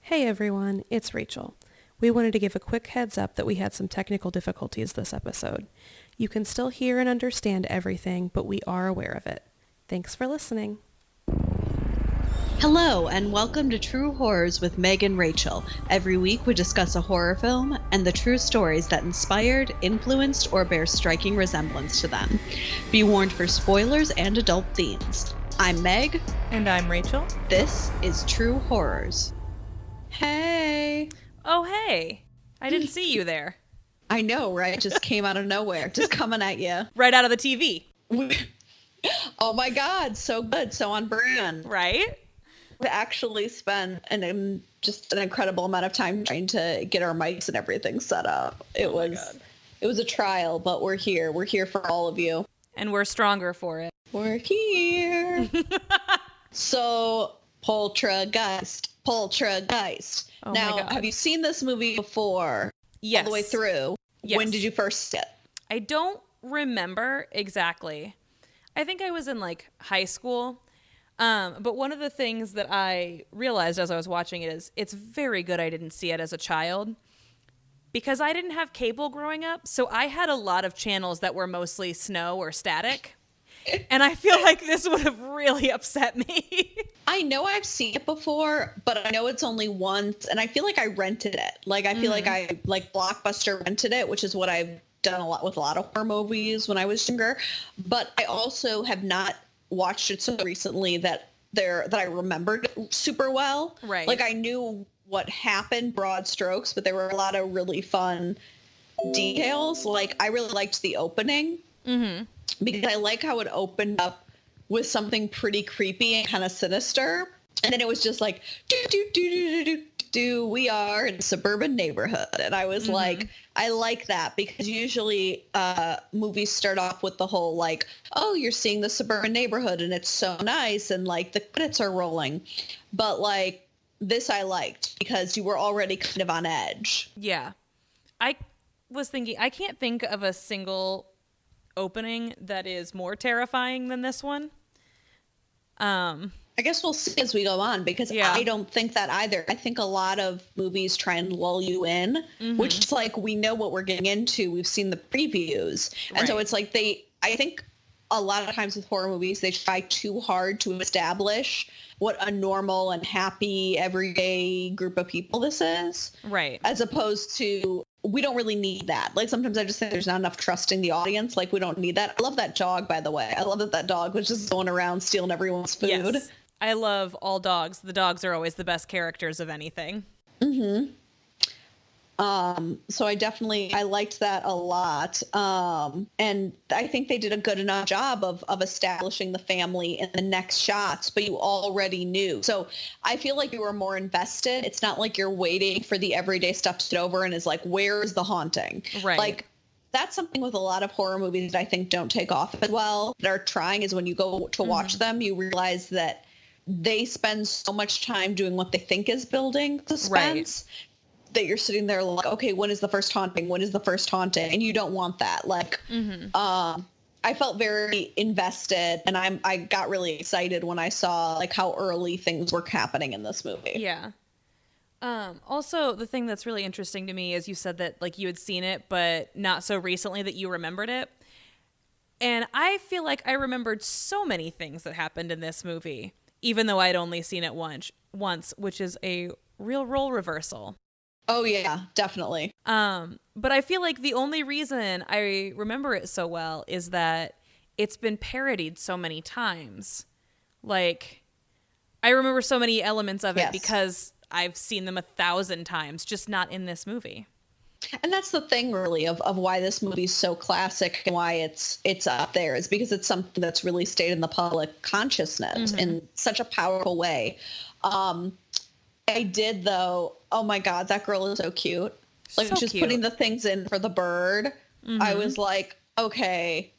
Hey everyone, it's Rachel. We wanted to give a quick heads up that we had some technical difficulties this episode. You can still hear and understand everything, but we are aware of it. Thanks for listening. Hello, and welcome to True Horrors with Meg and Rachel. Every week we discuss a horror film and the true stories that inspired, influenced, or bear striking resemblance to them. Be warned for spoilers and adult themes. I'm Meg. And I'm Rachel. This is True Horrors. Hey. Oh, hey. I didn't see you there. I know, right? Just came out of nowhere. Just coming at you. Right out of the TV. Oh my God. So good. So on brand. Right? We actually spent just an incredible amount of time trying to get our mics and everything set up. It was a trial, but we're here. We're here for all of you. And we're stronger for it. We're here. So, Poltergeist. Oh Now, have you seen this movie before? Yes. All the way through? Yes. When did you first see it? I don't remember exactly. I think I was in high school. But one of the things that I realized as I was watching it is it's very good I didn't see it as a child because I didn't have cable growing up. So I had a lot of channels that were mostly snow or static. And I feel like this would have really upset me. I know I've seen it before, but I know it's only once. And I feel like I rented it. I feel like I Blockbuster rented it, which is what I've done a lot with a lot of horror movies when I was younger. But I also have not watched it so recently that I remembered it super well. Right. I knew what happened, broad strokes, but there were a lot of really fun details. I really liked the opening because I like how it opened up with something pretty creepy and kind of sinister. And then it was just like, we are in a suburban neighborhood. And I was like, I like that because usually movies start off with the whole oh, you're seeing the suburban neighborhood and it's so nice and the credits are rolling. But this I liked because you were already kind of on edge. Yeah. I was thinking, I can't think of a single opening that is more terrifying than this one. I guess we'll see as we go on because I don't think that either. I think a lot of movies try and lull you in, which is we know what we're getting into. We've seen the previews. And so it's I think a lot of times with horror movies, they try too hard to establish what a normal and happy everyday group of people this is. Right. As opposed to, we don't really need that. Sometimes I just think there's not enough trusting the audience. We don't need that. I love that dog, by the way. I love that dog was just going around stealing everyone's food. Yes. I love all dogs. The dogs are always the best characters of anything. So I liked that a lot. And I think they did a good enough job of establishing the family in the next shots, but you already knew. So I feel like you were more invested. It's not like you're waiting for the everyday stuff to get over and is where is the haunting? Right. That's something with a lot of horror movies that I think don't take off as well, that are trying, is when you go to watch them, you realize that they spend so much time doing what they think is building suspense that you're sitting there okay, when is the first haunting? When is the first haunting? And you don't want that. I felt very invested and I got really excited when I saw how early things were happening in this movie. Yeah. Also, the thing that's really interesting to me is you said that you had seen it, but not so recently that you remembered it. And I feel like I remembered so many things that happened in this movie, even though I'd only seen it once, which is a real role reversal. Oh yeah, definitely. But I feel like the only reason I remember it so well is that it's been parodied so many times. I remember so many elements of it because I've seen them 1,000 times, just not in this movie. And that's the thing really of why this movie's so classic and why it's up there, is because it's something that's really stayed in the public consciousness in such a powerful way. I did though. Oh my God, that girl is so cute. Just cute. Putting the things in for the bird. I was okay,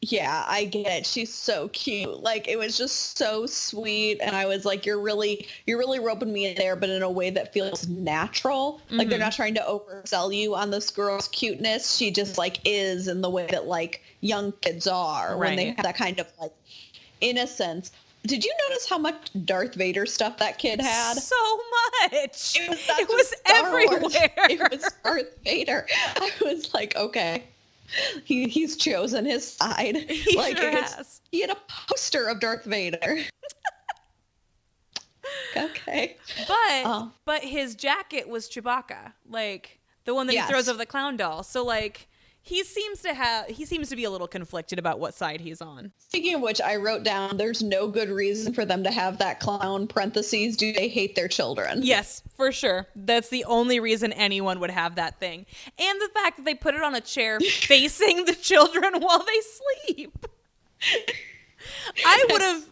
yeah, I get it. She's so cute. It was just so sweet. And I was you're really roping me in there, but in a way that feels natural. They're not trying to oversell you on this girl's cuteness. She just is in the way that young kids are when they have that kind of innocence. Did you notice how much Darth Vader stuff that kid had? So much. It was everywhere. It was Darth Vader. I was like, okay, he's chosen his side. He like sure has. He had a poster of Darth Vader. Okay. But his jacket was Chewbacca, like the one that he throws over the clown doll. So like he seems to be a little conflicted about what side he's on. Speaking of which, I wrote down there's no good reason for them to have that clown parentheses. Do they hate their children? Yes, for sure. That's the only reason anyone would have that thing. And the fact that they put it on a chair facing the children while they sleep. I would have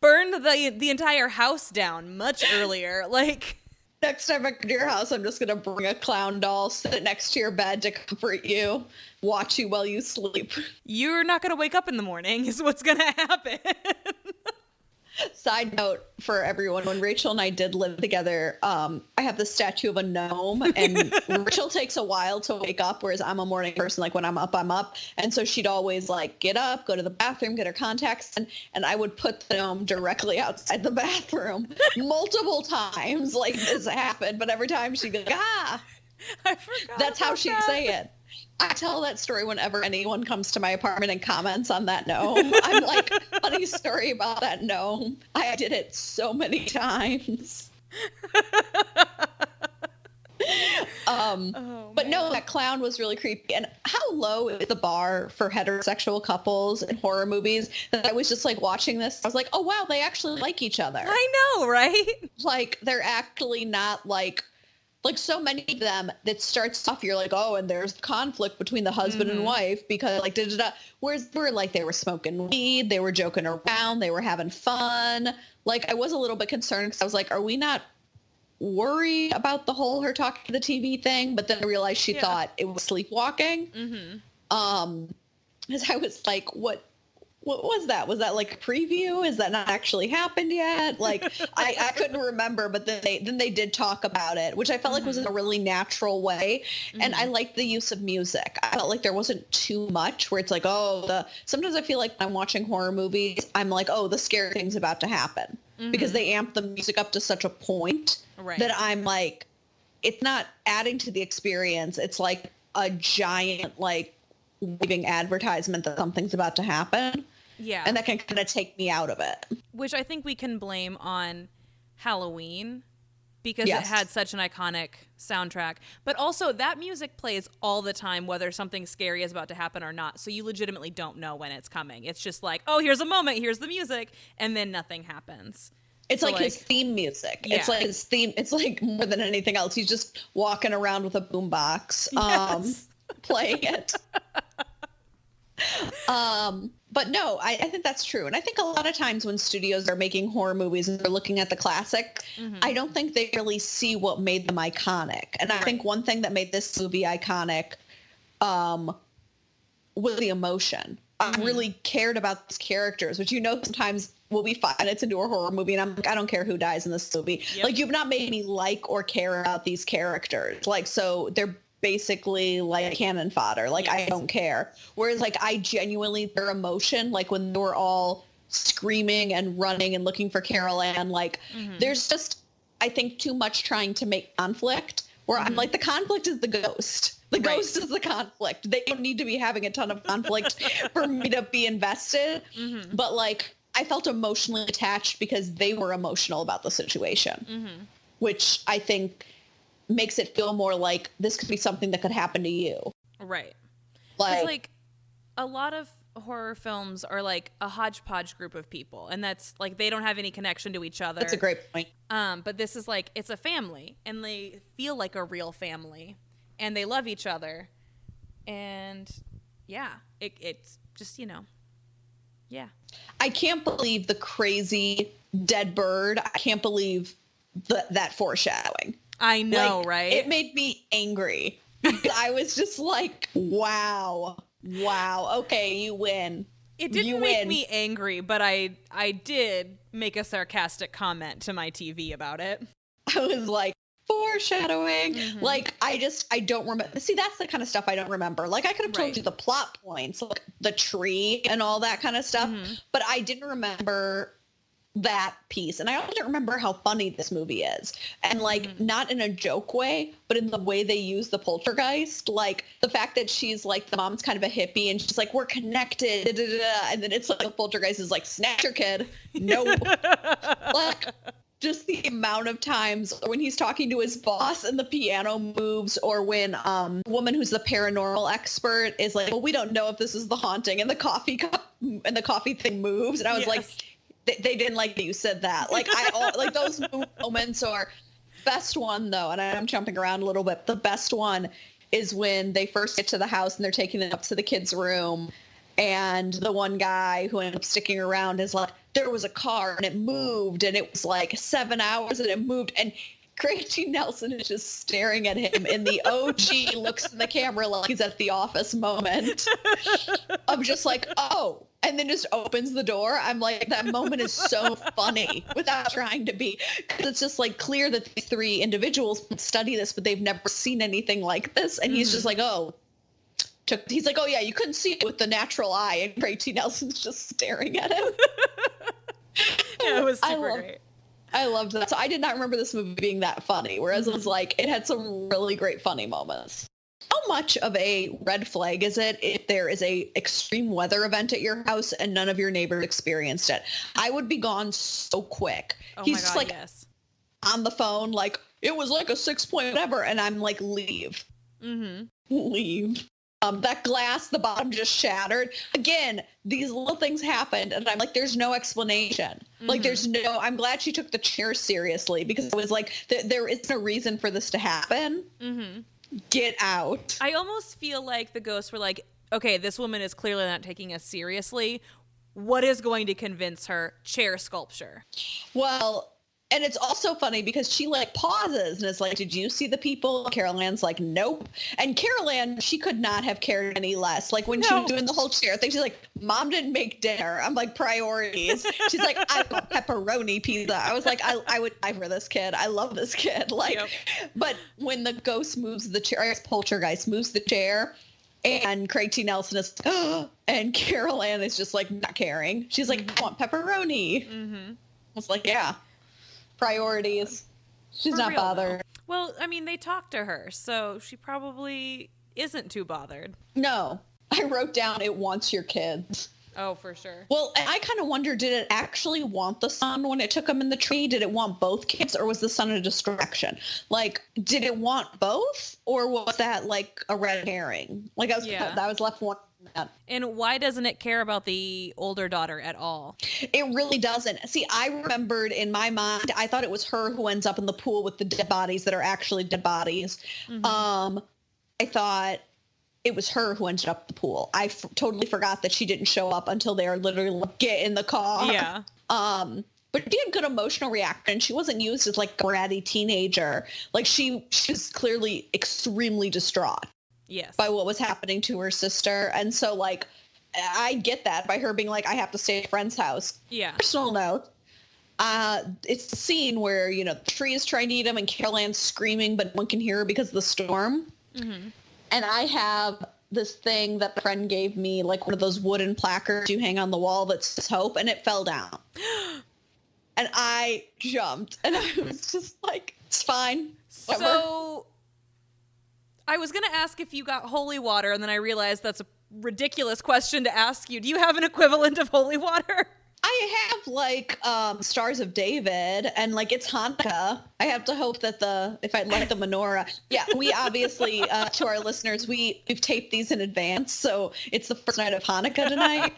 burned the entire house down much earlier. Like, next time I go to your house, I'm just going to bring a clown doll, sit it next to your bed to comfort you, watch you while you sleep. You're not going to wake up in the morning is what's going to happen. Side note for everyone, when Rachel and I did live together, I have the statue of a gnome, and Rachel takes a while to wake up, whereas I'm a morning person. Like when I'm up, I'm up. And so she'd always like get up, go to the bathroom, get her contacts, and I would put the gnome directly outside the bathroom multiple times. Like this happened, but every time she'd be like, I forgot. That's how she'd say it. I tell that story whenever anyone comes to my apartment and comments on that gnome. I'm like, funny story about that gnome. I did it so many times. But no, that clown was really creepy. And how low is the bar for heterosexual couples in horror movies that I was just like watching this? I was like, oh, wow, they actually like each other. I know, right? Like they're actually not like so many of them that starts off, you're like, oh, and there's conflict between the husband and wife because like, whereas they were like, they were smoking weed, they were joking around, they were having fun. Like I was a little bit concerned because I was like, are we not worried about the whole her talking to the TV thing? But then I realized she thought it was sleepwalking. Because I was like, what was that? Was that like a preview? Is that not actually happened yet? Like I couldn't remember, but then they did talk about it, which I felt like was in a really natural way. And I liked the use of music. I felt like there wasn't too much where it's like, sometimes I feel like when I'm watching horror movies, I'm like, oh, the scary thing's about to happen because they amp the music up to such a point that I'm like, it's not adding to the experience. It's like a giant, like waving advertisement that something's about to happen. Yeah. And that can kind of take me out of it. Which I think we can blame on Halloween because it had such an iconic soundtrack. But also that music plays all the time, whether something scary is about to happen or not. So you legitimately don't know when it's coming. It's just like, oh, here's a moment, here's the music, and then nothing happens. It's so like his theme music. Yeah. It's like his theme. It's like more than anything else. He's just walking around with a boombox, playing it. But no, I think that's true. And I think a lot of times when studios are making horror movies and they're looking at the classic, I don't think they really see what made them iconic. And I think one thing that made this movie iconic was the emotion. I really cared about these characters, which sometimes we'll be 5 minutes into a horror movie and I'm like, I don't care who dies in this movie. Yep. Like you've not made me like or care about these characters. Like, so they're basically like cannon fodder. Like I don't care. Whereas like I genuinely, their emotion, like when they were all screaming and running and looking for Carol Ann, like there's just, I think, too much trying to make conflict where I'm like, the conflict is the ghost. The ghost is the conflict. They don't need to be having a ton of conflict for me to be invested. But like I felt emotionally attached because they were emotional about the situation, which I think makes it feel more like this could be something that could happen to you. Right. Like a lot of horror films are like a hodgepodge group of people, and that's like they don't have any connection to each other. That's a great point. But this is like, it's a family and they feel like a real family and they love each other. And it's just, I can't believe the crazy dead bird. I can't believe that foreshadowing. I know, right? It made me angry. I was just like, wow, okay, you win. It didn't make me angry, but I did make a sarcastic comment to my TV about it. I was like, foreshadowing. Like, I don't remember. See, that's the kind of stuff I don't remember. Like, I could have told you the plot points, like the tree and all that kind of stuff, but I didn't remember that piece. And I also don't remember how funny this movie is. And like, not in a joke way, but in the way they use the poltergeist. Like the fact that she's like, the mom's kind of a hippie and she's like, we're connected. Da, da, da. And then it's like, the poltergeist is like, snatch your kid. No. Like, just the amount of times when he's talking to his boss and the piano moves, or when a woman who's the paranormal expert is like, well, we don't know if this is the haunting, and the coffee cup and the coffee thing moves. And I was like, they didn't like that you said that. Like, like those moments are best one though. And I'm jumping around a little bit. The best one is when they first get to the house and they're taking them up to the kid's room. And the one guy who ended up sticking around is like, there was a car and it moved and it was like 7 hours and it moved. And Craig T. Nelson is just staring at him in the OG looks in the camera like he's at the office moment. I'm just like, oh, and then just opens the door. I'm like, that moment is so funny without trying to be, because it's just like clear that these three individuals study this, but they've never seen anything like this. And he's just like, oh, he's like, oh yeah, you couldn't see it with the natural eye. And Craig T. Nelson's just staring at him. Yeah, it was super great. I loved that. So I did not remember this movie being that funny, whereas it was like, it had some really great funny moments. How much of a red flag is it if there is a extreme weather event at your house and none of your neighbors experienced it? I would be gone so quick. Oh He's my just God, like on the phone, like, it was like a 6 point whatever. And I'm like, leave. Leave. That glass, the bottom just shattered. Again, these little things happened, and I'm like, there's no explanation. Like, there's no, I'm glad she took the chair seriously, because it was like, there isn't a reason for this to happen. Get out. I almost feel like the ghosts were like, okay, this woman is clearly not taking us seriously. What is going to convince her? Chair sculpture. Well, and it's also funny because she like pauses and is like, did you see the people? Carol Ann's like, nope. And Carol Ann, she could not have cared any less. Like when she was doing the whole chair thing, she's like, Mom didn't make dinner. I'm like, priorities. She's like, I want pepperoni pizza. I was like, I would die for this kid. I love this kid. Like, but when the ghost moves the chair, I guess Poltergeist moves the chair, and Craig T. Nelson is, and Carol Ann is just like not caring. She's like, I want pepperoni. I was like, yeah. Priorities. She's For not real, bothered. though. Well, I mean, they talked to her, so she probably isn't too bothered. No. I wrote down, it wants your kids. Oh, for sure. Well, I kind of wonder, did it actually want the son when it took him in the tree? Did it want both kids, or was the son a distraction? Like, did it want both, or was that like a red herring? Like, I was left wondering that. And why doesn't it care about the older daughter at all? It really doesn't. See, I remembered in my mind, I thought it was her who ends up in the pool with the dead bodies that are actually dead bodies. I thought it was her who ended up at the pool. I totally forgot that she didn't show up until they are literally like, get in the car. Yeah. But she had good emotional reaction. She wasn't used as like a bratty teenager. Like she was clearly extremely distraught. Yes. By what was happening to her sister. And so like, I get that by her being like, I have to stay at a friend's house. Yeah. Personal note. It's the scene where, you know, the tree is trying to eat him and Carol Ann's screaming, but no one can hear her because of the storm. And I have this thing that a friend gave me, like one of those wooden placards you hang on the wall that says hope, and it fell down. And I jumped, and I was just like, it's fine. Whatever. So I was going to ask if you got holy water, and then I realized that's a ridiculous question to ask you. Do you have an equivalent of holy water? I have like Stars of David, and like it's Hanukkah. I have to hope that if I light the menorah. Yeah, we obviously to our listeners, we've taped these in advance, so it's the first night of Hanukkah tonight.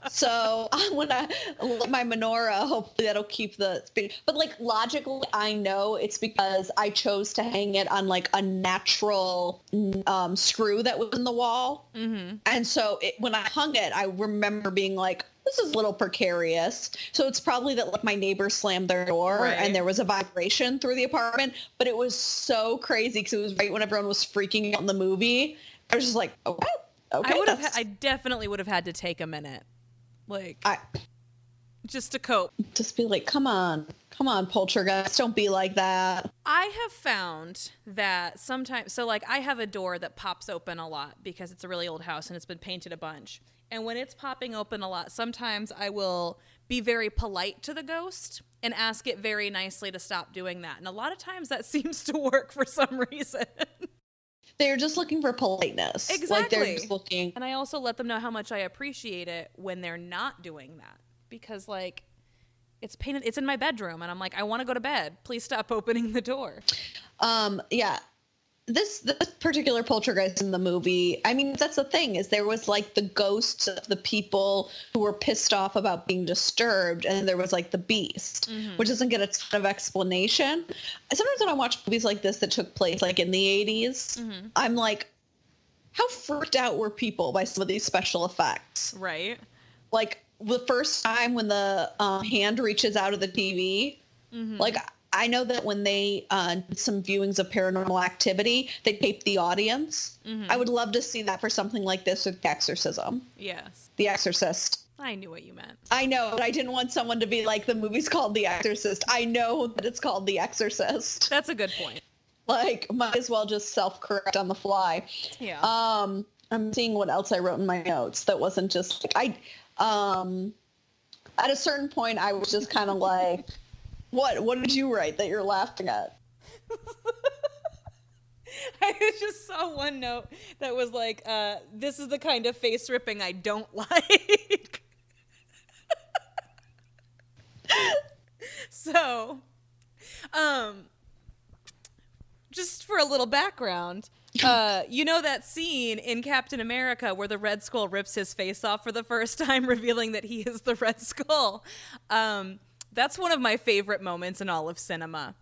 So when I light my menorah, hopefully that'll keep the spirit. But like logically, I know it's because I chose to hang it on like a natural screw that was in the wall, and so when I hung it, I remember being like, this is a little precarious. So it's probably that like my neighbors slammed their door and there was a vibration through the apartment, but it was so crazy because it was right when everyone was freaking out in the movie. I was just like, okay. I definitely would have had to take a minute, like just to cope. Just be like, come on, Poltergeist, don't be like that. I have found that sometimes, so like I have a door that pops open a lot because it's a really old house and it's been painted a bunch. And when it's popping open a lot, sometimes I will be very polite to the ghost and ask it very nicely to stop doing that. And a lot of times that seems to work for some reason. They're just looking for politeness. Exactly. Like they're just looking. And I also let them know how much I appreciate it when they're not doing that. Because, like, it's in my bedroom, and I'm like, I want to go to bed. Please stop opening the door. Yeah. This particular poltergeist in the movie, I mean, that's the thing, is there was like the ghosts of the people who were pissed off about being disturbed, and there was like the beast, which doesn't get a ton of explanation. Sometimes when I watch movies like this that took place like in the 80s, I'm like, how freaked out were people by some of these special effects? Right. Like the first time when the hand reaches out of the TV, like I know that when they did some viewings of Paranormal Activity, they taped the audience. I would love to see that for something like this with Exorcism. Yes. The Exorcist. I knew what you meant. I know, but I didn't want someone to be like, the movie's called The Exorcist. I know that it's called The Exorcist. That's a good point. Like, might as well just self-correct on the fly. Yeah. I'm seeing what else I wrote in my notes that wasn't just like, at a certain point, I was just kind of like, What did you write that you're laughing at? I just saw one note that was like, this is the kind of face ripping I don't like. So, just for a little background, you know that scene in Captain America where the Red Skull rips his face off for the first time, revealing that he is the Red Skull? That's one of my favorite moments in all of cinema.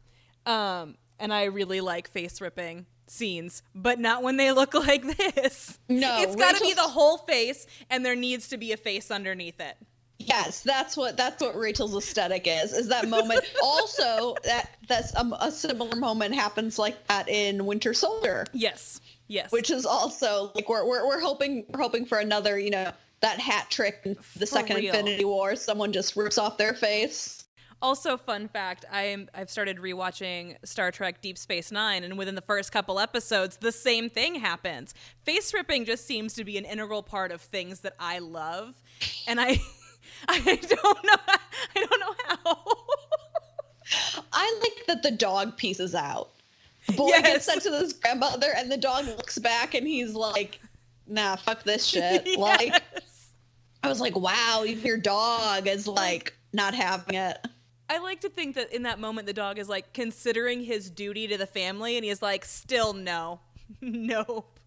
And I really like face-ripping scenes, but not when they look like this. No. It's got to be the whole face, and there needs to be a face underneath it. Yes, that's what Rachel's aesthetic is that moment. Also, that's a similar moment happens like that in Winter Soldier. Yes. Which is also, like, we're hoping for another, that hat trick in the second real. Infinity War. Someone just rips off their face. Also, fun fact, I've started rewatching Star Trek Deep Space Nine, and within the first couple episodes, the same thing happens. Face ripping just seems to be an integral part of things that I love, and I don't know how. I like that the dog pieces out. Boy gets sent to this grandmother, and the dog looks back, and he's like, nah, fuck this shit. Yes. Like, I was like, wow, your dog is like not having it. I like to think that in that moment, the dog is like considering his duty to the family, and he's like, still no. Nope.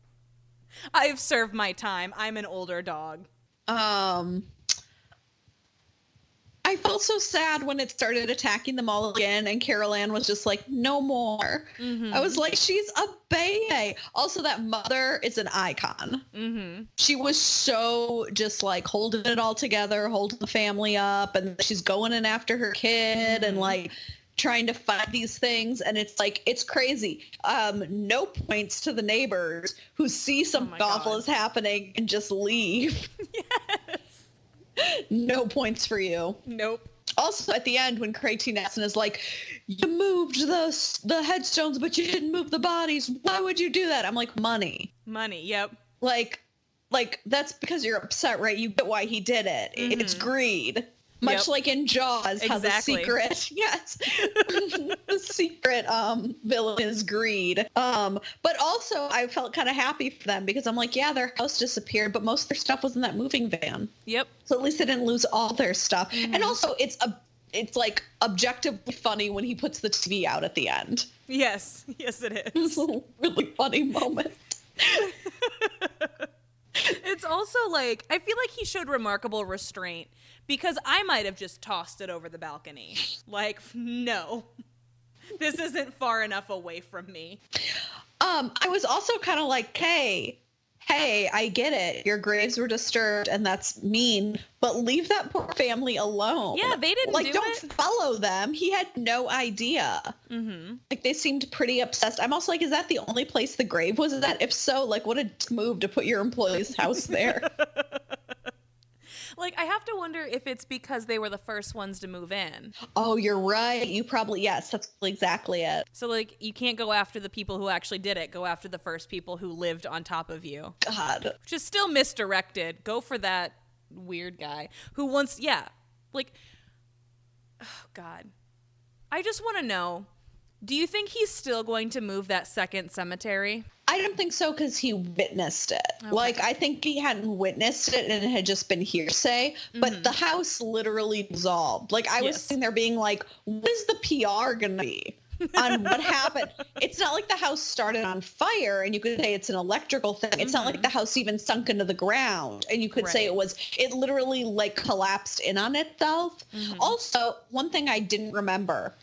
I've served my time. I'm an older dog. I felt so sad when it started attacking them all again, and Carol Ann was just like, no more. I was like, she's a baby. Also, that mother is an icon. She was so just like holding it all together, holding the family up, and she's going in after her kid and like trying to fight these things. And it's like, it's crazy. No points to the neighbors who see something awful is happening and just leave. Yes. No points for you. Nope. Also, at the end, when Craig T. Nelson is like, you moved the headstones, but you didn't move the bodies. Why would you do that? I'm like, money. Money, yep. Like that's because you're upset, right? You get why he did it. It's greed. Much like in Jaws, how the secret, the secret villain is greed. But also, I felt kind of happy for them because I'm like, yeah, their house disappeared, but most of their stuff was in that moving van. Yep. So at least they didn't lose all their stuff. And also, it's like objectively funny when he puts the TV out at the end. Yes. Yes, it is. It's a really funny moment. It's also like, I feel like he showed remarkable restraint because I might have just tossed it over the balcony. Like, no, this isn't far enough away from me. I was also kind of like, hey, I get it. Your graves were disturbed and that's mean, but leave that poor family alone. Yeah, they didn't don't follow them. He had no idea. Like, they seemed pretty obsessed. I'm also like, is that the only place the grave was at? If so, like, what a move to put your employee's house there. Like, I have to wonder if it's because they were the first ones to move in. Oh, you're right. You probably, yes, that's exactly it. So, like, you can't go after the people who actually did it. Go after the first people who lived on top of you. God. Which is still misdirected. Go for that weird guy who once, like, oh God. I just want to know, do you think he's still going to move that second cemetery? I don't think so, because he witnessed it. Okay. Like, I think he hadn't witnessed it and it had just been hearsay, but the house literally dissolved. Like, I was sitting there being like, what is the PR going to be on what happened? It's not like the house started on fire and you could say it's an electrical thing. It's not like the house even sunk into the ground and you could say it literally like collapsed in on itself. Also, one thing I didn't remember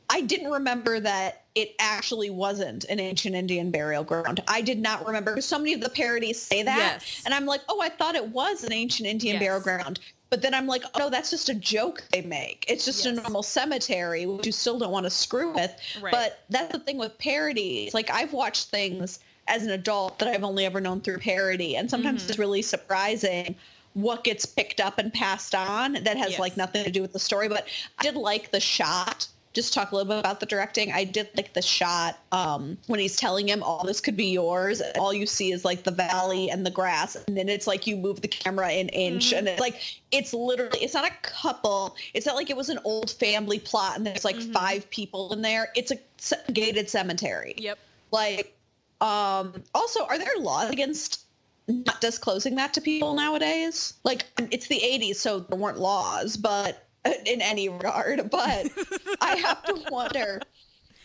that it actually wasn't an ancient Indian burial ground. I did not remember. So many of the parodies say that. Yes. And I'm like, oh, I thought it was an ancient Indian burial ground. But then I'm like, oh, no, that's just a joke they make. It's just a normal cemetery, which you still don't want to screw with. Right. But that's the thing with parodies. Like, I've watched things as an adult that I've only ever known through parody. And sometimes it's really surprising what gets picked up and passed on that has like nothing to do with the story. But I did like the shot. Just talk a little bit about the directing. I did like the shot when he's telling him all this could be yours. And all you see is like the valley and the grass. And then it's like you move the camera an inch. And it's like, it's literally, it's not a couple. It's not like it was an old family plot and there's like 5 people in there. It's a gated cemetery. Yep. Like, also, are there laws against not disclosing that to people nowadays? Like, it's the 80s, so there weren't laws, but in any regard, but I have to wonder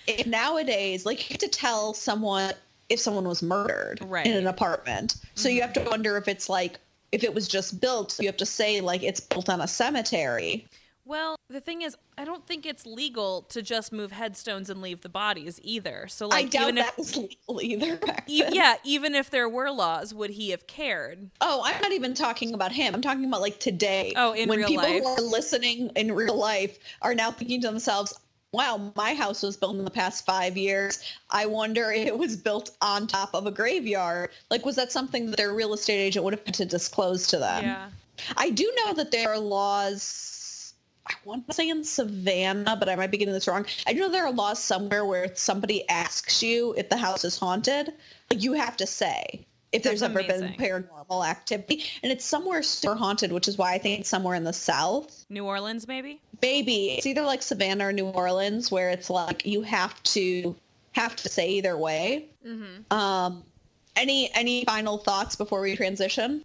if nowadays, like, you have to tell someone if someone was murdered in an apartment. So you have to wonder if it's like, if it was just built, you have to say like it's built on a cemetery. Well, the thing is, I don't think it's legal to just move headstones and leave the bodies either. So, like, I doubt that was legal either back then. Yeah, even if there were laws, would he have cared? Oh, I'm not even talking about him. I'm talking about like today. Oh, in real life. When people who are listening in real life are now thinking to themselves, wow, my house was built in the past 5 years. I wonder if it was built on top of a graveyard. Like, was that something that their real estate agent would have had to disclose to them? Yeah. I do know that there are laws, I want to say in Savannah, but I might be getting this wrong. I do know there are laws somewhere where if somebody asks you if the house is haunted, you have to say if there's ever been paranormal activity. And it's somewhere super haunted, which is why I think it's somewhere in the South. New Orleans, maybe? Maybe. It's either like Savannah or New Orleans, where it's like you have to say either way. Any final thoughts before we transition?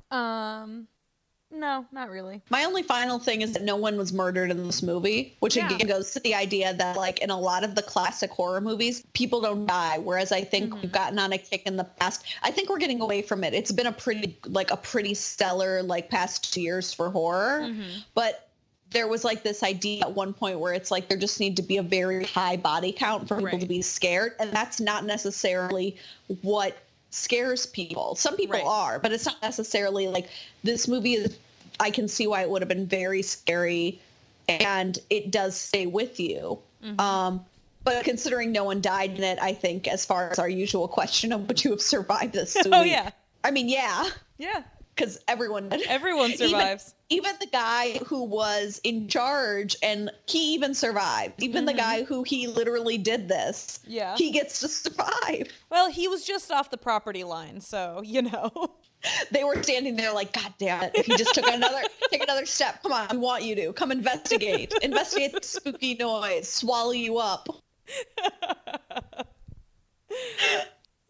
No, not really. My only final thing is that no one was murdered in this movie, which again goes to the idea that like in a lot of the classic horror movies, people don't die. Whereas I think we've gotten on a kick in the past. I think we're getting away from it. It's been a pretty stellar like past 2 years for horror. But there was like this idea at one point where it's like there just need to be a very high body count for people to be scared. And that's not necessarily what scares people. Some people are, but it's not necessarily like this movie is, I can see why it would have been very scary and it does stay with you. But considering no one died in it, I think as far as our usual question of would you have survived this week? Oh yeah. I mean, yeah. Yeah. Because everyone survives. Even the guy who was in charge, and he even survived. Even the guy who he literally did this. Yeah. He gets to survive. Well, he was just off the property line, so, you know. They were standing there like, God damn it. If he just took another step. Come on, I want you to. Come investigate. Investigate the spooky noise. Swallow you up.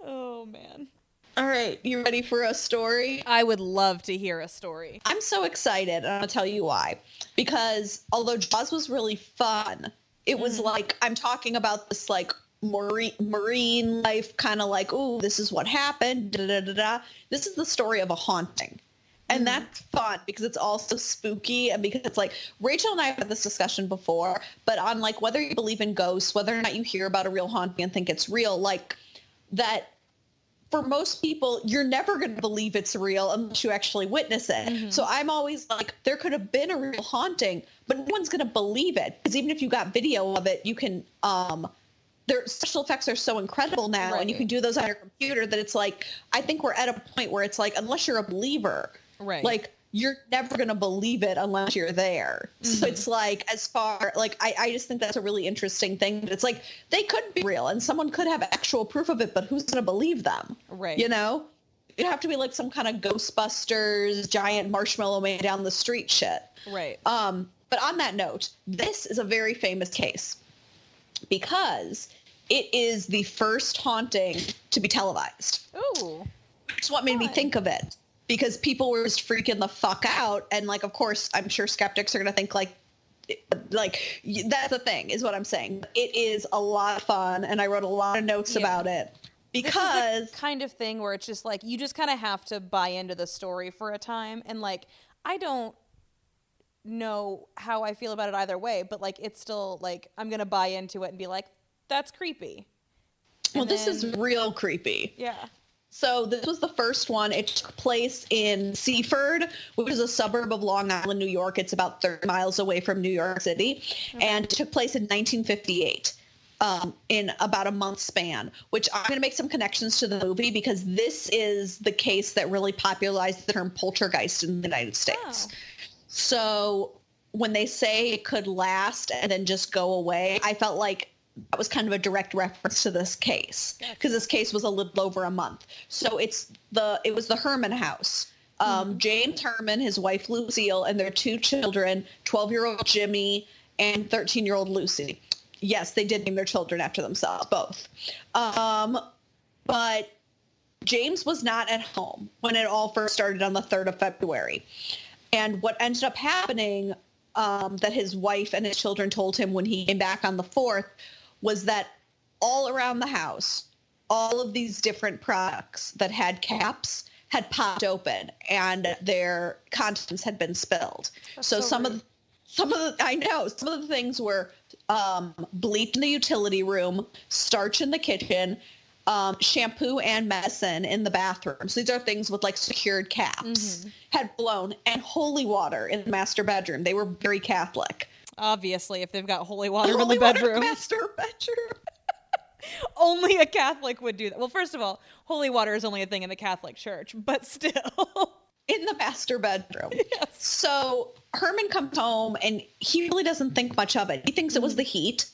Oh, man. All right, you ready for a story? I would love to hear a story. I'm so excited, and I'm going to tell you why. Because although Jaws was really fun, it was like, I'm talking about this like marine life, kind of like, oh, this is what happened, da-da-da-da. This is the story of a haunting. And that's fun because it's also spooky and because it's like, Rachel and I have had this discussion before, but on like whether you believe in ghosts, whether or not you hear about a real haunting and think it's real, like that for most people, you're never going to believe it's real unless you actually witness it. So I'm always like, there could have been a real haunting, but no one's going to believe it. Because even if you got video of it, you can, their special effects are so incredible now and you can do those on your computer that it's like, I think we're at a point where it's like, unless you're a believer, like you're never going to believe it unless you're there. So it's like, as far, like, I just think that's a really interesting thing. It's like, they could be real and someone could have actual proof of it, but who's going to believe them? Right. You know, it'd have to be like some kind of Ghostbusters, giant marshmallow man down the street shit. Right. But on that note, this is a very famous case because it is the first haunting to be televised. Ooh. That's what made me think of it, because people were just freaking the fuck out. And like, of course, I'm sure skeptics are going to think like that's the thing is what I'm saying. It is a lot of fun. And I wrote a lot of notes about it because this is the kind of thing where it's just like, you just kind of have to buy into the story for a time. And like, I don't know how I feel about it either way, but like, it's still like, I'm going to buy into it and be like, that's creepy. Well, this is real creepy. Yeah. So this was the first one. It took place in Seaford, which is a suburb of Long Island, New York. It's about 30 miles away from New York City. Okay. And it took place in 1958 in about a month span, which I'm going to make some connections to the movie because this is the case that really popularized the term poltergeist in the United States. Oh. So when they say it could last and then just go away, I felt like that was kind of a direct reference to this case because this case was a little over a month. So it was the Hermann house. James Hermann, his wife Lucille, and their two children, 12-year-old Jimmy and 13-year-old Lucy. Yes, they did name their children after themselves, both. But James was not at home when it all first started on the 3rd of February. And what ended up happening that his wife and his children told him when he came back on the 4th was that all around the house, all of these different products that had caps had popped open and their contents had been spilled. So some of the things were bleach in the utility room, starch in the kitchen, shampoo and medicine in the bathroom. So these are things with like secured caps had blown, and holy water in the master bedroom. They were very Catholic. Obviously, if they've got holy water in the bedroom. Master bedroom. Only a Catholic would do that. Well, first of all, holy water is only a thing in the Catholic Church, but still. In the master bedroom. Yes. So Herman comes home and he really doesn't think much of it. He thinks it was the heat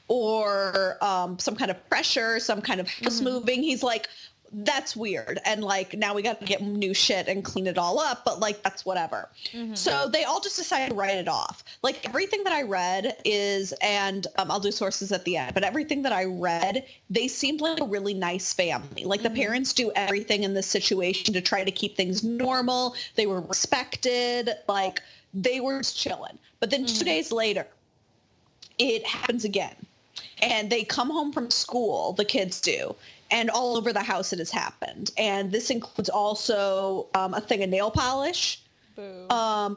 or some kind of pressure, some kind of house moving. He's like, that's weird. And like, now we got to get new shit and clean it all up. But like, that's whatever. So they all just decided to write it off. Like everything that I read is, and I'll do sources at the end, but everything that I read, they seemed like a really nice family. Like the parents do everything in this situation to try to keep things normal. They were respected. Like they were just chilling. But then 2 days later, it happens again. And they come home from school, the kids do. And all over the house it has happened. And this includes also a thing of nail polish,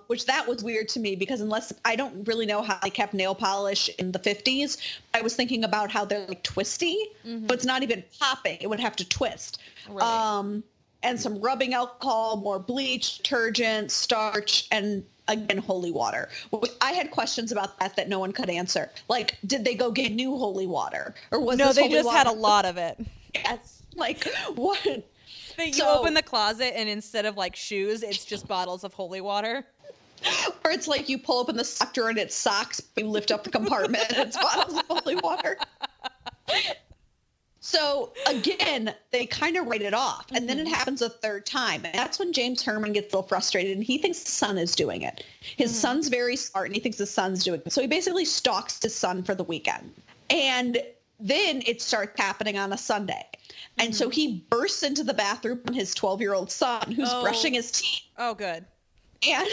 which that was weird to me because I don't really know how they kept nail polish in the 50s. I was thinking about how they're like twisty, but it's not even popping. It would have to twist. Right. And some rubbing alcohol, more bleach, detergent, starch, and again, holy water. I had questions about that no one could answer. Like, did they go get new holy water? Or was No, this they holy just water? had a lot of it. Yes. Like, what? You open the closet and instead of like shoes, it's just bottles of holy water. Or it's like you pull open the sock drawer and it's socks. You lift up the compartment and it's bottles of holy water. So again, they kind of write it off. And then it happens a third time. And that's when James Hermann gets a little frustrated and he thinks his son is doing it. His son's very smart and he thinks his son's doing it. So he basically stalks his son for the weekend. And then it starts happening on a Sunday. And so he bursts into the bathroom on his 12-year-old son who's brushing his teeth. Oh, good. And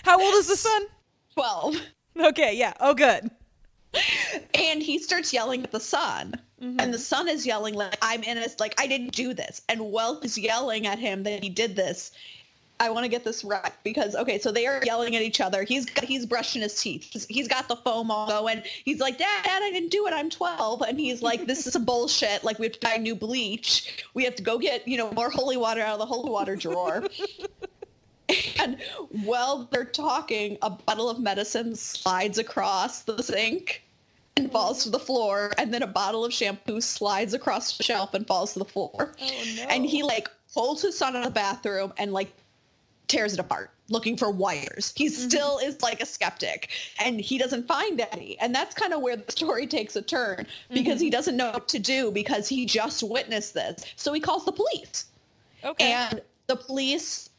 how old is the son? 12. Okay, yeah. Oh, good. And he starts yelling at the son. And the son is yelling like, I'm innocent, like, I didn't do this. And while he's yelling at him that he did this, I want to get this right because, okay, so they are yelling at each other. He's brushing his teeth. He's got the foam all going. He's like, Dad, I didn't do it. I'm 12. And he's like, this is some bullshit. Like, we have to buy new bleach. We have to go get, more holy water out of the holy water drawer. And while they're talking, a bottle of medicine slides across the sink and falls to the floor. And then a bottle of shampoo slides across the shelf and falls to the floor. Oh, no. And he, like, pulls his son out of the bathroom and, like, tears it apart looking for wires. He still is like a skeptic and he doesn't find any. And that's kind of where the story takes a turn because he doesn't know what to do because he just witnessed this. So he calls the police. Okay. And the police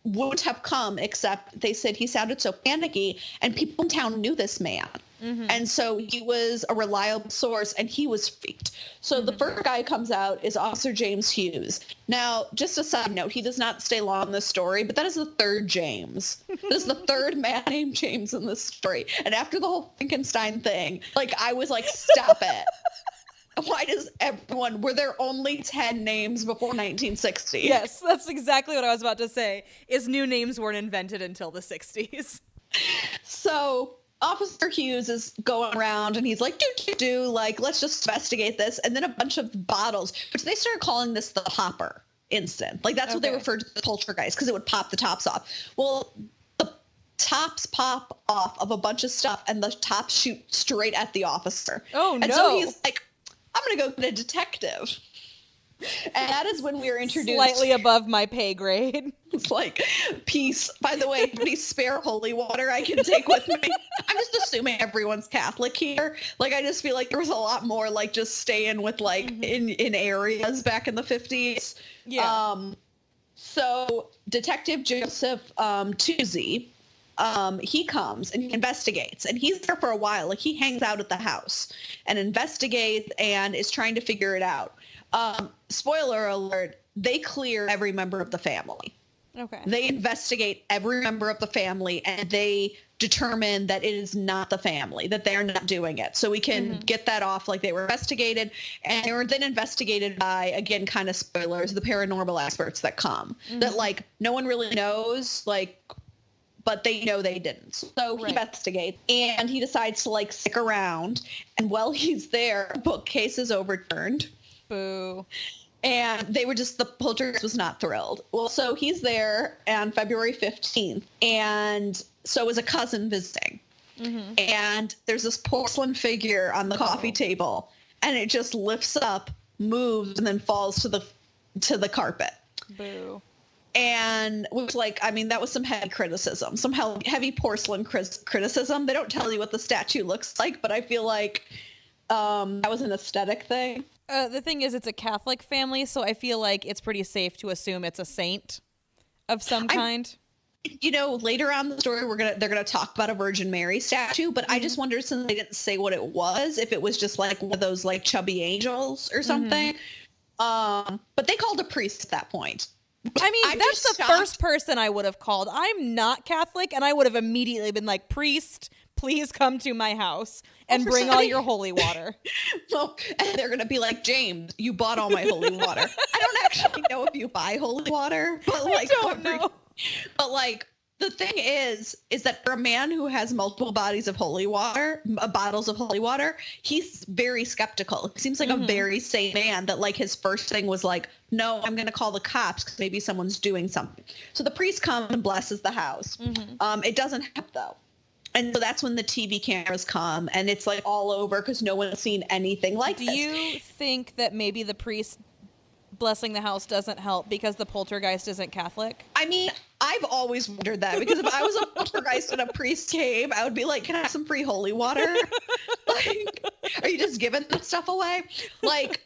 wouldn't have come, except they said he sounded so panicky and people in town knew this man. Mm-hmm. And so he was a reliable source and he was freaked. So the first guy comes out is Officer James Hughes. Now, just a side note, he does not stay long in this story, but that is the third James. This is the third man named James in this story. And after the whole Frankenstein thing, like, I was like, stop it. Why does everyone, were there only 10 names before 1960? Yes, that's exactly what I was about to say, is new names weren't invented until the 60s. So Officer Hughes is going around and he's like, like, let's just investigate this. And then a bunch of bottles, which they started calling this the hopper incident. Like, that's what they referred to the poltergeist, because it would pop the tops off. Well, the tops pop off of a bunch of stuff and the tops shoot straight at the officer. Oh, no. And so he's like, I'm going to go get a detective. And that is when we were introduced. Slightly above my pay grade. It's like, peace. By the way, please spare holy water I can take with me. I'm just assuming everyone's Catholic here. Like, I just feel like there was a lot more, like, just staying with, like, in areas back in the 50s. Yeah. So Detective Joseph Tuzzi, he comes and he investigates, and he's there for a while. Like, he hangs out at the house and investigates and is trying to figure it out. Spoiler alert, they clear every member of the family. Okay. They investigate every member of the family and they determine that it is not the family, that they're not doing it. So we can get that off. Like, they were investigated, and they were then investigated by, again, kind of spoilers, the paranormal experts that come that, like, no one really knows, like, but they know they didn't. So he investigates and he decides to, like, stick around. And while he's there, a bookcase is overturned. Boo. And they were just, the poltergeist was not thrilled. Well, so he's there on February 15th. And so is a cousin visiting. Mm-hmm. And there's this porcelain figure on the coffee table. And it just lifts up, moves, and then falls to the carpet. Boo. And was like, I mean, that was some heavy criticism, some heavy porcelain criticism. They don't tell you what the statue looks like, but I feel like that was an aesthetic thing. The thing is, it's a Catholic family, so I feel like it's pretty safe to assume it's a saint of some kind. You know, later on in the story, they're gonna talk about a Virgin Mary statue, but I just wondered, since they didn't say what it was, if it was just like one of those, like, chubby angels or something. But they called a priest at that point. I mean, that's the first person I would have called. I'm not Catholic, and I would have immediately been like, priest, please come to my house and bring all your holy water. Well, and they're going to be like, James, you bought all my holy water. I don't actually know if you buy holy water, but, like, I don't know. But, like, the thing is that for a man who has multiple bottles of holy water, he's very skeptical. He seems like a very sane man that, like, his first thing was like, no, I'm going to call the cops because maybe someone's doing something. So the priest comes and blesses the house. It doesn't happen, though. And so that's when the TV cameras come, and it's, like, all over because no one has seen anything like this. Do you think that maybe the priest blessing the house doesn't help because the poltergeist isn't Catholic? I mean, I've always wondered that, because if I was a poltergeist and a priest came, I would be like, can I have some free holy water? Like, are you just giving that stuff away? Like,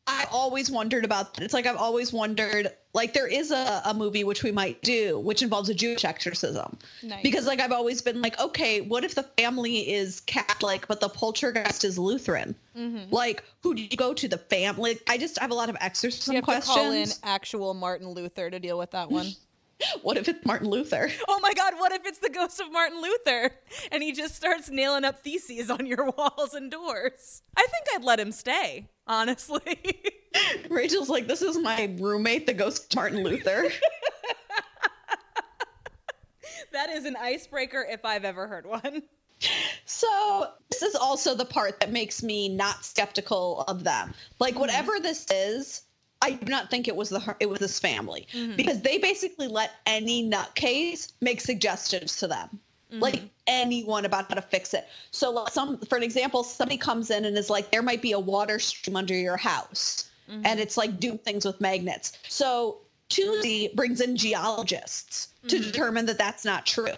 I always wondered about that. It's like, I've always wondered, like, there is a movie which we might do, which involves a Jewish exorcism. Nice. Because, like, I've always been like, okay, what if the family is Catholic, but the poltergeist is Lutheran? Like, who did you go to? The family? I have a lot of exorcism questions. You have to call in actual Martin Luther to deal with that one. What if it's Martin Luther? Oh my God, what if it's the ghost of Martin Luther? And he just starts nailing up theses on your walls and doors. I think I'd let him stay, honestly. Rachel's like, this is my roommate, the ghost of Martin Luther. That is an icebreaker if I've ever heard one. So this is also the part that makes me not skeptical of them. Like, whatever this is, I do not think it was this family, because they basically let any nutcase make suggestions to them, like anyone about how to fix it. So, like, for an example, somebody comes in and is like, there might be a water stream under your house, and it's like, do things with magnets. So Tuesday brings in geologists to determine that that's not true.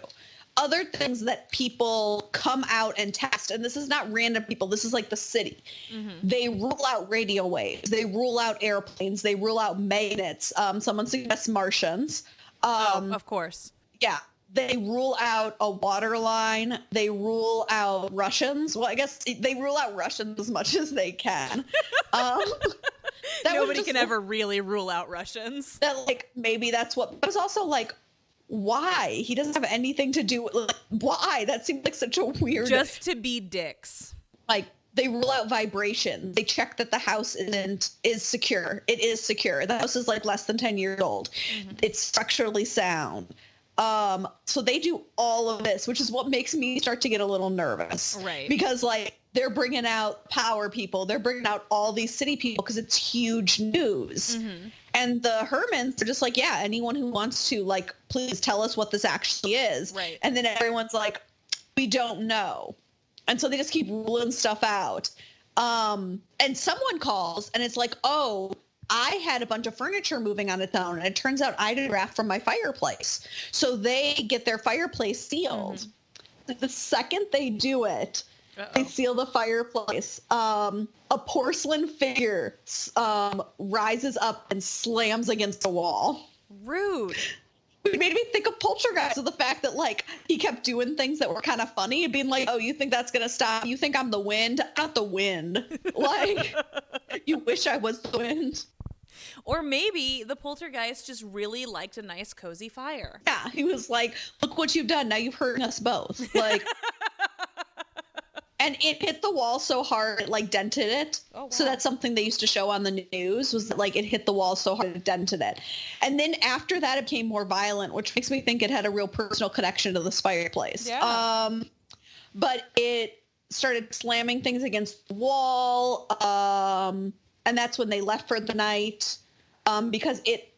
Other things that people come out and test, and this is not random people, this is like the city. They rule out radio waves, they rule out airplanes, they rule out magnets. Someone suggests Martians. Of course. Yeah. They rule out a water line. They rule out Russians. Well, I guess they rule out Russians as much as they can. Nobody can ever really rule out Russians. That, like, maybe that's what... It was also like, why? He doesn't have anything to do with... Like, why? That seems like such a weird... Just to be dicks. Like, they rule out vibration. They check that the house is secure. It is secure. The house is like less than 10 years old. Mm-hmm. It's structurally sound. So they do all of this, which is what makes me start to get a little nervous. Right. Because, like, they're bringing out power people. They're bringing out all these city people because it's huge news. Mm-hmm. And the Hermans are just like, yeah, anyone who wants to, like, please tell us what this actually is. Right. And then everyone's like, we don't know. And so they just keep ruling stuff out. And someone calls and it's like, oh, I had a bunch of furniture moving on its own. And it turns out I did a draft from my fireplace. So they get their fireplace sealed. Mm-hmm. The second they do it, they seal the fireplace. A porcelain figure rises up and slams against the wall. Rude. It made me think of Poltergeist, of the fact that, like, he kept doing things that were kind of funny and being like, oh, you think that's going to stop? You think I'm the wind? I'm not the wind. Like, you wish I was the wind. Or maybe the Poltergeist just really liked a nice, cozy fire. Yeah, he was like, look what you've done. Now you've hurt us both. Like, and it hit the wall so hard it, like, dented it. Oh, wow. So that's something they used to show on the news, was that, like, it hit the wall so hard it dented it. And then after that, it became more violent, which makes me think it had a real personal connection to this fireplace. Yeah. But it started slamming things against the wall. And that's when they left for the night, because it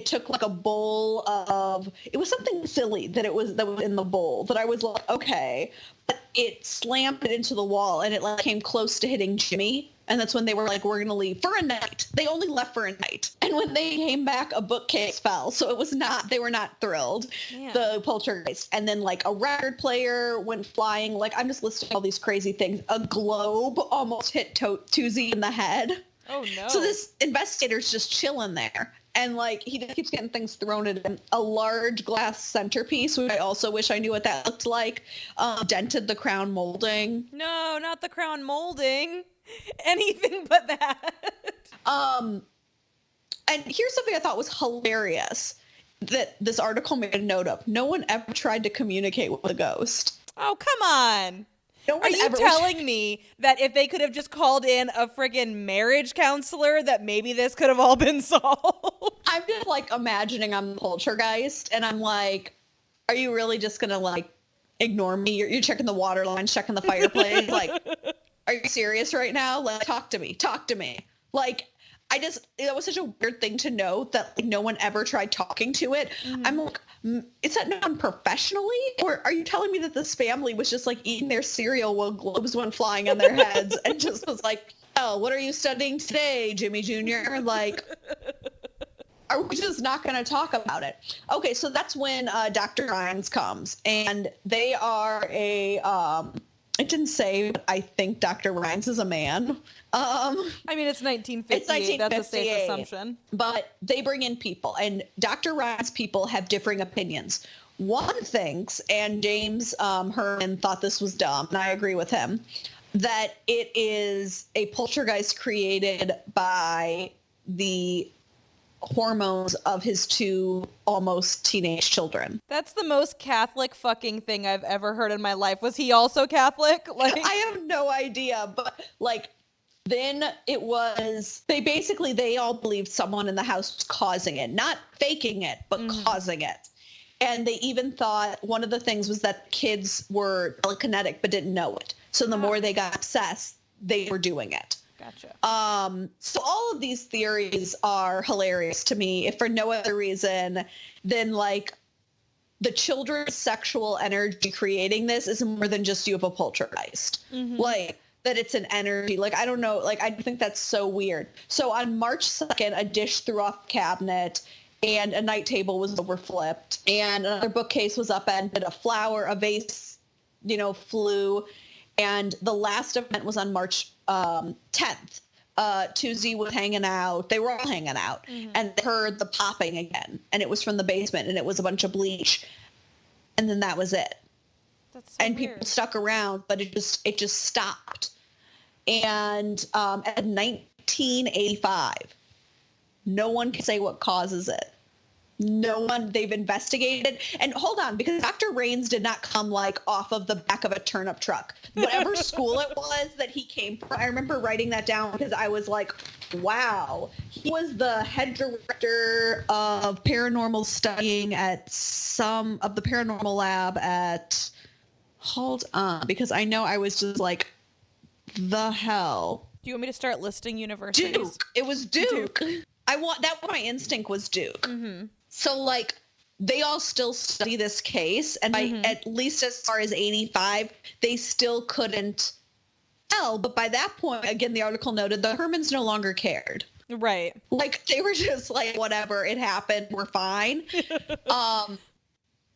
took, like, a bowl of, it was something silly that was in the bowl that I was like, okay, but it slammed it into the wall and it, like, came close to hitting Jimmy. And that's when they were like, we're going to leave for a night. They only left for a night. And when they came back, a bookcase fell. So they were not thrilled, the Poltergeist. And then, like, a record player went flying. Like, I'm just listing all these crazy things. A globe almost hit Toozy in the head. Oh, no. So this investigator's just chilling there. And, like, he just keeps getting things thrown at him. A large glass centerpiece, which I also wish I knew what that looked like, dented the crown molding. No, not the crown molding. Anything but that. And here's something I thought was hilarious that this article made a note of. No one ever tried to communicate with the ghost. Oh, come on. Are you telling me that if they could have just called in a friggin' marriage counselor, that maybe this could have all been solved? I'm just, like, imagining I'm the Poltergeist, and I'm like, are you really just going to, like, ignore me? You're checking the water lines, checking the fireplace. Like, are you serious right now? Like, talk to me. Like, that was such a weird thing to know that, like, no one ever tried talking to it. Mm-hmm. I'm like, is that done professionally? Or are you telling me that this family was just, like, eating their cereal while globes went flying on their heads and just was like, oh, what are you studying today, Jimmy Jr.? Like, are we just not going to talk about it? Okay, so that's when Dr. Rhines comes, and they are it didn't say, but I think Dr. Rhines is a man. I mean, it's 1958. That's a safe assumption. But they bring in people, and Dr. Rhines' people have differing opinions. One thinks, and James Hermann thought this was dumb, and I agree with him, that it is a poltergeist created by the hormones of his two almost teenage children. That's the most Catholic fucking thing I've ever heard in my life. Was he also Catholic? Like, I have no idea, but, like, then it was, they all believed someone in the house was causing it, not faking it, but causing it. And they even thought one of the things was that kids were telekinetic but didn't know it. So the more they got obsessed, they were doing it. Gotcha. So all of these theories are hilarious to me, if for no other reason than, like, the children's sexual energy creating this is more than just you have a poltergeist. Mm-hmm. Like, that it's an energy. Like, I don't know. Like, I think that's so weird. So on March 2nd, a dish threw off a cabinet and a night table was overflipped and another bookcase was upended, a vase, flew. And the last event was on March 10th. Tuesday was hanging out. They were all hanging out, and they heard the popping again, and it was from the basement, and it was a bunch of bleach, and then that was it. That's so and weird. People stuck around, but it just stopped. And at 1985, no one can say what causes it. No one, they've investigated. And hold on, because Dr. Raines did not come like off of the back of a turnip truck. Whatever school it was that he came from, I remember writing that down because I was like, wow. He was the head director of paranormal studying at some of the paranormal lab at, hold on, because I know I was just like, the hell. Do you want me to start listing universities? Duke. It was Duke. My instinct was Duke. Mm-hmm. So like they all still study this case, and by at least as far as 85, they still couldn't tell. But by that point, again, the article noted the Hermans no longer cared. Right. Like they were just like, whatever, it happened, we're fine.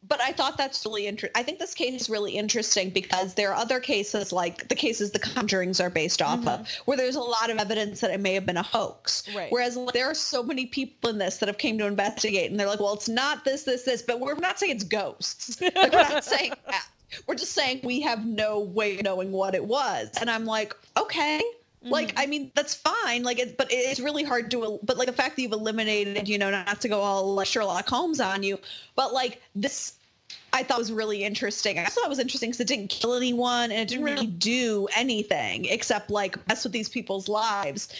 But I thought that's really interesting. I think this case is really interesting because there are other cases, like the cases the Conjurings are based off of, where there's a lot of evidence that it may have been a hoax. Right. Whereas there are so many people in this that have came to investigate, and they're like, well, it's not this, but we're not saying it's ghosts. Like, we're not saying that. We're just saying we have no way of knowing what it was. And I'm like, okay. Like, I mean, that's fine. Like, but it's really hard to, but like the fact that you've eliminated, not to go all like Sherlock Holmes on you, but like this, I thought was really interesting. I thought it was interesting because it didn't kill anyone and it didn't really do anything except like mess with these people's lives.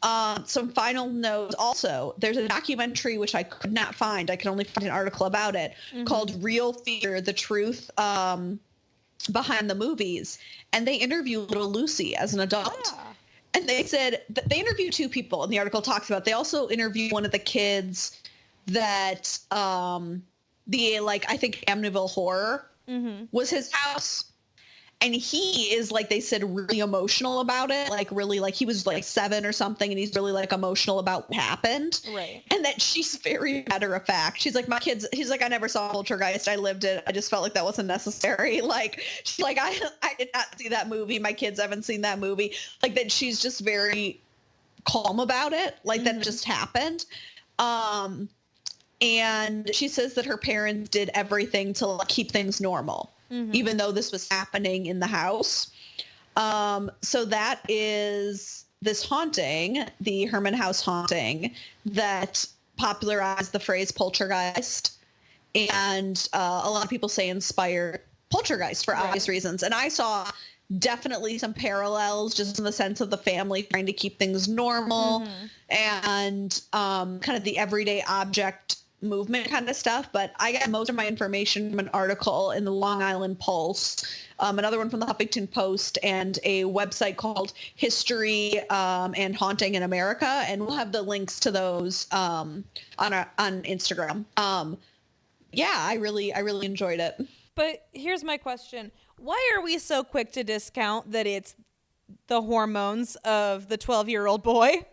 Some final notes. Also, there's a documentary which I could not find. I could only find an article about it called Real Fear, The Truth Behind the Movies. And they interview little Lucy as an adult. Yeah. And they said that they interviewed two people, and the article talks about. They also interviewed one of the kids that I think Amityville Horror was his house. And he is, like they said, really emotional about it. Like, really, like, he was, like, 7 or something, and he's really, like, emotional about what happened. Right. And that she's very matter of fact. She's like, he's like, I never saw Poltergeist. I lived it. I just felt like that wasn't necessary. Like, she's like, I did not see that movie. My kids haven't seen that movie. Like, that she's just very calm about it. Like, that just happened. And she says that her parents did everything to like, keep things normal. Even though this was happening in the house. So that is this haunting, the Hermann house haunting, that popularized the phrase poltergeist. And a lot of people say inspired Poltergeist for obvious reasons. And I saw definitely some parallels just in the sense of the family trying to keep things normal and kind of the everyday object movement kind of stuff. But I got most of my information from an article in the Long Island Pulse, another one from the Huffington Post, and a website called History and Haunting in America. And we'll have the links to those on Instagram. Yeah, I really enjoyed it. But here's my question. Why are we so quick to discount that it's the hormones of the 12-year-old boy?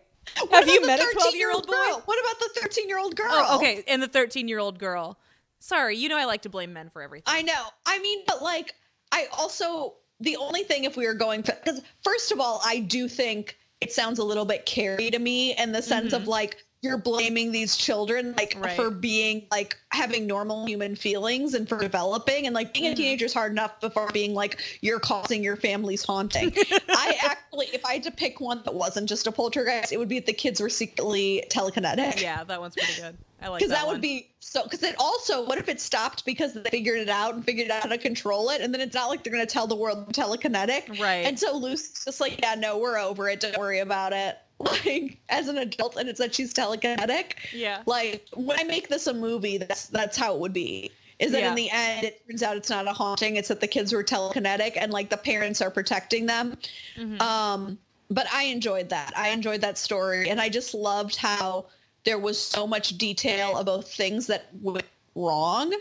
Have you met a 12-year-old boy? What about the 13-year-old girl? Oh, okay. And the 13-year-old girl. Sorry, I like to blame men for everything. I know. I mean, but like, I also, the only thing if we were going, because first of all, I do think it sounds a little bit carey to me in the sense of like, you're blaming these children like for being like having normal human feelings and for developing, and like being a teenager is hard enough before being like you're causing your family's haunting. I actually, if I had to pick one that wasn't just a poltergeist, it would be if the kids were secretly telekinetic. Yeah, that one's pretty good. I like that. Because that would be so. Because it also, what if it stopped because they figured it out and figured out how to control it, and then it's not like they're going to tell the world telekinetic, right? And so Lucy's just like, yeah, no, we're over it. Don't worry about it. Like as an adult, and it's that she's telekinetic. Yeah. Like when I make this a movie, that's how it would be. Is that in the end, it turns out it's not a haunting. It's that the kids were telekinetic and like the parents are protecting them. But I enjoyed that. I enjoyed that story, and I just loved how there was so much detail about things that went wrong.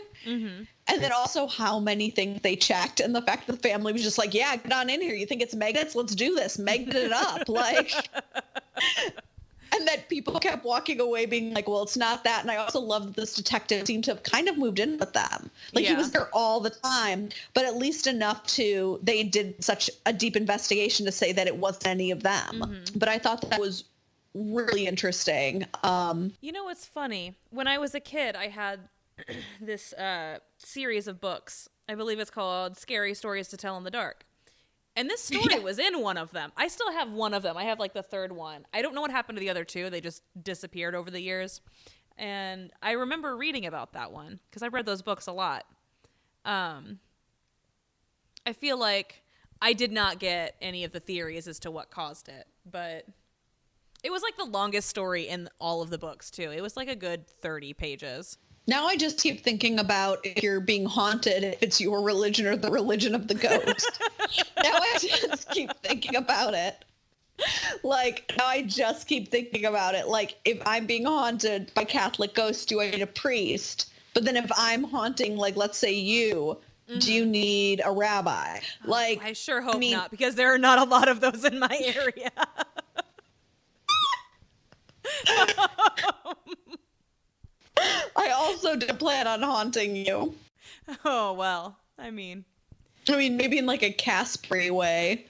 And then also how many things they checked, and the fact that the family was just like, yeah, get on in here. You think it's magnets? Let's do this. Magnet it up. Like, and that people kept walking away being like, well, it's not that. And I also love that this detective seemed to have kind of moved in with them. Like, he was there all the time, but at least enough to, they did such a deep investigation to say that it wasn't any of them. But I thought that was really interesting. You know what's funny? When I was a kid, I had this series of books. I believe it's called Scary Stories to Tell in the Dark. And this story was in one of them. I still have one of them. I have like the third one. I don't know what happened to the other two. They just disappeared over the years. And I remember reading about that one because I read those books a lot. I feel like I did not get any of the theories as to what caused it, but it was like the longest story in all of the books too. It was like a good 30 pages. Now I just keep thinking about if you're being haunted, if it's your religion or the religion of the ghost. Now I just keep thinking about it. Like, now I just keep thinking about it. Like, if I'm being haunted by Catholic ghosts, do I need a priest? But then if I'm haunting, like, let's say you, do you need a rabbi? Like, I sure hope not, because there are not a lot of those in my area. I also did plan on haunting you. Oh, well, I mean, maybe in like a Caspery way.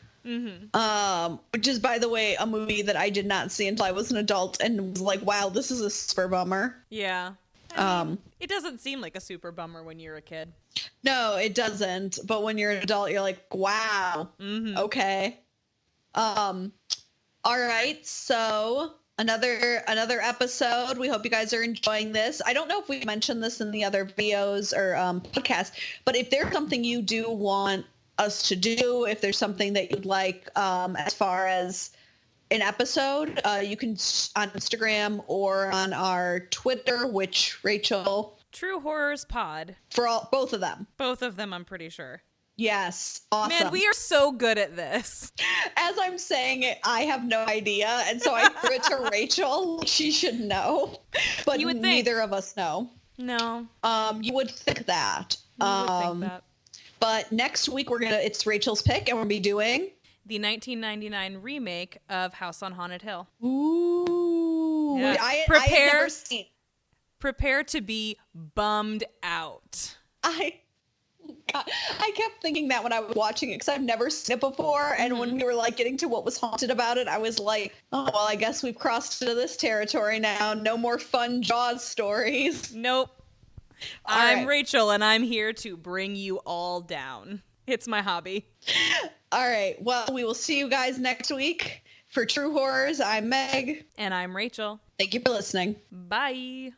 Which is, by the way, a movie that I did not see until I was an adult and was like, wow, this is a super bummer. Yeah. I mean, it doesn't seem like a super bummer when you're a kid. No, it doesn't. But when you're an adult, you're like, wow. Okay. All right. So another episode. We hope you guys are enjoying this. I don't know if we mentioned this in the other videos or podcasts, but if there's something you do want us to do, if there's something that you'd like as far as an episode, you can on Instagram or on our Twitter, which Rachel, True Horrors Pod. For both of them. Both of them, I'm pretty sure. Yes. Awesome. Man, we are so good at this. As I'm saying it, I have no idea. And so I threw it to Rachel. She should know. But you would neither of us know. No. You would think that. You would think that. But next week it's Rachel's pick and we'll be doing the 1999 remake of House on Haunted Hill. Ooh. Yeah. I have never seen. Prepare to be bummed out. I kept thinking that when I was watching it because I've never seen it before. And when we were like getting to what was haunted about it, I was like, oh, well, I guess we've crossed into this territory now. No more fun Jaws stories. Nope. I'm Rachel, and I'm here to bring you all down. It's my hobby. All right. Well, we will see you guys next week. For True Horrors, I'm Meg. And I'm Rachel. Thank you for listening. Bye.